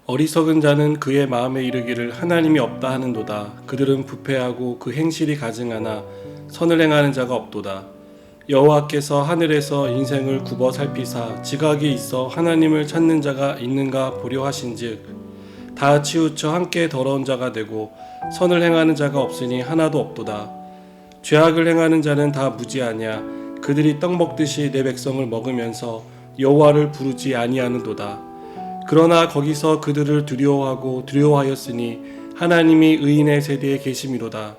어리석은 자는 그의 마음에 이르기를 하나님이 없다 하는도다. 그들은 부패하고 그 행실이 가증하나 선을 행하는 자가 없도다. 여호와께서 하늘에서 인생을 굽어 살피사 지각이 있어 하나님을 찾는 자가 있는가 보려 하신즉 다 치우쳐 함께 더러운 자가 되고 선을 행하는 자가 없으니 하나도 없도다. 죄악을 행하는 자는 다 무지하냐. 그들이 떡 먹듯이 내 백성을 먹으면서 여호와를 부르지 아니하는도다. 그러나 거기서 그들을 두려워하고 두려워하였으니 하나님이 의인의 세대에 계심이로다.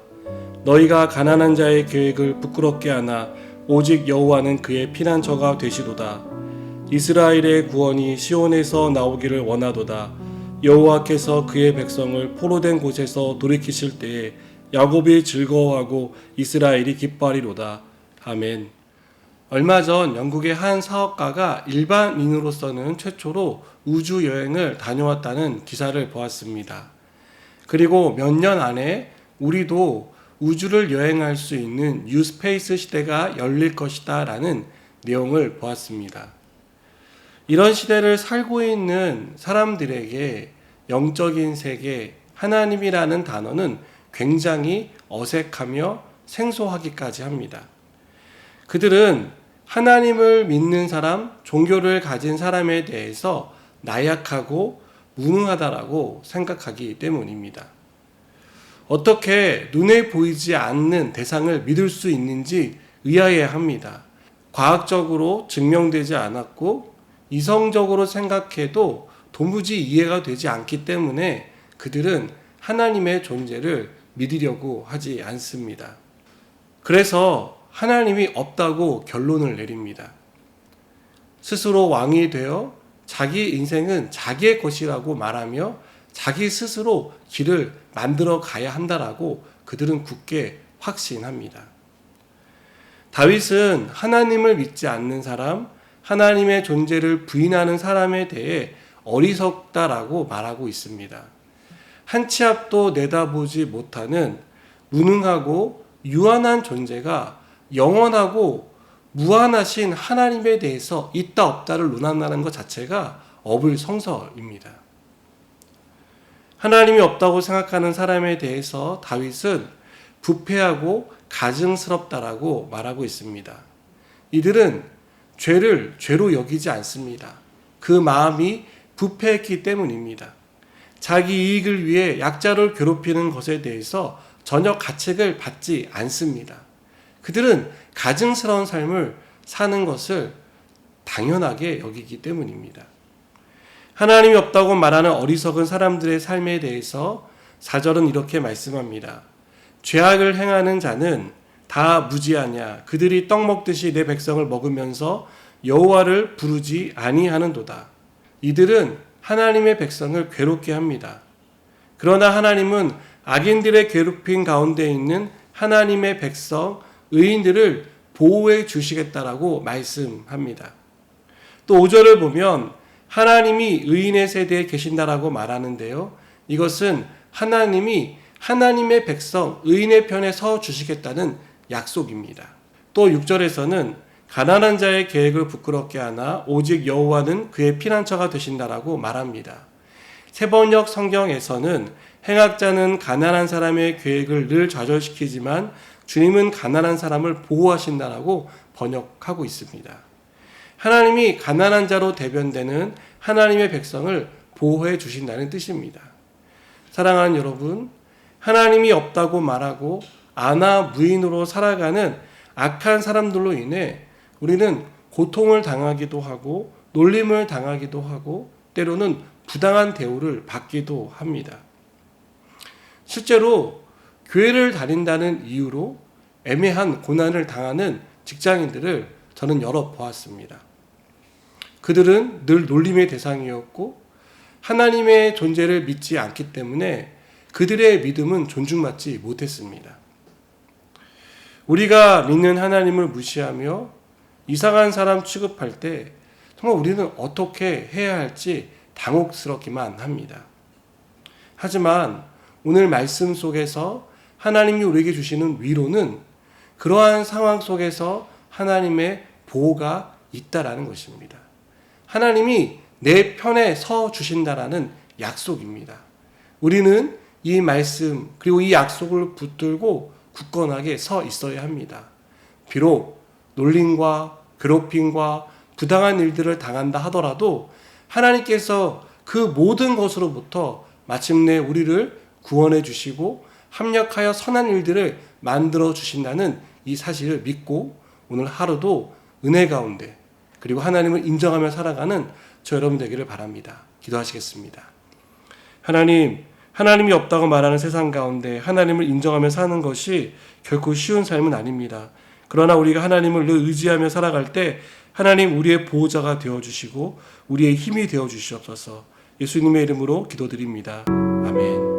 너희가 가난한 자의 계획을 부끄럽게 하나 오직 여호와는 그의 피난처가 되시도다. 이스라엘의 구원이 시온에서 나오기를 원하도다. 여호와께서 그의 백성을 포로된 곳에서 돌이키실 때에 야곱이 즐거워하고 이스라엘이 기뻐하리로다. 아멘. 얼마 전 영국의 한 사업가가 일반인으로서는 최초로 우주 여행을 다녀왔다는 기사를 보았습니다. 그리고 몇 년 안에 우리도 우주를 여행할 수 있는 뉴스페이스 시대가 열릴 것이다 라는 내용을 보았습니다. 이런 시대를 살고 있는 사람들에게 영적인 세계, 하나님이라는 단어는 굉장히 어색하며 생소하기까지 합니다. 그들은 하나님을 믿는 사람, 종교를 가진 사람에 대해서 나약하고 무능하다라고 생각하기 때문입니다. 어떻게 눈에 보이지 않는 대상을 믿을 수 있는지 의아해합니다. 과학적으로 증명되지 않았고 이성적으로 생각해도 도무지 이해가 되지 않기 때문에 그들은 하나님의 존재를 믿으려고 하지 않습니다. 그래서 하나님이 없다고 결론을 내립니다. 스스로 왕이 되어 자기 인생은 자기의 것이라고 말하며 자기 스스로 길을 만들어 가야 한다라고 그들은 굳게 확신합니다. 다윗은 하나님을 믿지 않는 사람, 하나님의 존재를 부인하는 사람에 대해 어리석다라고 말하고 있습니다. 한 치 앞도 내다보지 못하는 무능하고 유한한 존재가 영원하고 무한하신 하나님에 대해서 있다 없다를 논한다는 것 자체가 어불성설입니다. 하나님이 없다고 생각하는 사람에 대해서 다윗은 부패하고 가증스럽다라고 말하고 있습니다. 이들은 죄를 죄로 여기지 않습니다. 그 마음이 부패했기 때문입니다. 자기 이익을 위해 약자를 괴롭히는 것에 대해서 전혀 가책을 받지 않습니다. 그들은 가증스러운 삶을 사는 것을 당연하게 여기기 때문입니다. 하나님이 없다고 말하는 어리석은 사람들의 삶에 대해서 4절은 이렇게 말씀합니다. 죄악을 행하는 자는 다 무지하냐. 그들이 떡 먹듯이 내 백성을 먹으면서 여호와를 부르지 아니하는도다. 이들은 하나님의 백성을 괴롭게 합니다. 그러나 하나님은 악인들의 괴롭힘 가운데 있는 하나님의 백성, 의인들을 보호해 주시겠다라고 말씀합니다. 또 5절을 보면 하나님이 의인의 세대에 계신다라고 말하는데요. 이것은 하나님이 하나님의 백성, 의인의 편에 서 주시겠다는 약속입니다. 또 6절에서는 가난한 자의 계획을 부끄럽게 하나 오직 여호와는 그의 피난처가 되신다라고 말합니다. 세번역 성경에서는 행악자는 가난한 사람의 계획을 늘 좌절시키지만 주님은 가난한 사람을 보호하신다라고 번역하고 있습니다. 하나님이 가난한 자로 대변되는 하나님의 백성을 보호해 주신다는 뜻입니다. 사랑하는 여러분, 하나님이 없다고 말하고 아나무인으로 살아가는 악한 사람들로 인해 우리는 고통을 당하기도 하고 놀림을 당하기도 하고 때로는 부당한 대우를 받기도 합니다. 실제로 교회를 다닌다는 이유로 애매한 고난을 당하는 직장인들을 저는 여러 보았습니다. 그들은 늘 놀림의 대상이었고 하나님의 존재를 믿지 않기 때문에 그들의 믿음은 존중받지 못했습니다. 우리가 믿는 하나님을 무시하며 이상한 사람 취급할 때 정말 우리는 어떻게 해야 할지 당혹스럽기만 합니다. 하지만 오늘 말씀 속에서 하나님이 우리에게 주시는 위로는 그러한 상황 속에서 하나님의 보호가 있다라는 것입니다. 하나님이 내 편에 서 주신다라는 약속입니다. 우리는 이 말씀 그리고 이 약속을 붙들고 굳건하게 서 있어야 합니다. 비록 놀림과 괴롭힘과 부당한 일들을 당한다 하더라도 하나님께서 그 모든 것으로부터 마침내 우리를 구원해 주시고 합력하여 선한 일들을 만들어 주신다는 이 사실을 믿고 오늘 하루도 은혜 가운데 그리고 하나님을 인정하며 살아가는 저 여러분 되기를 바랍니다. 기도하시겠습니다. 하나님이 없다고 말하는 세상 가운데 하나님을 인정하며 사는 것이 결코 쉬운 삶은 아닙니다. 그러나 우리가 하나님을 늘 의지하며 살아갈 때 하나님 우리의 보호자가 되어주시고 우리의 힘이 되어주시옵소서. 예수님의 이름으로 기도드립니다. 아멘.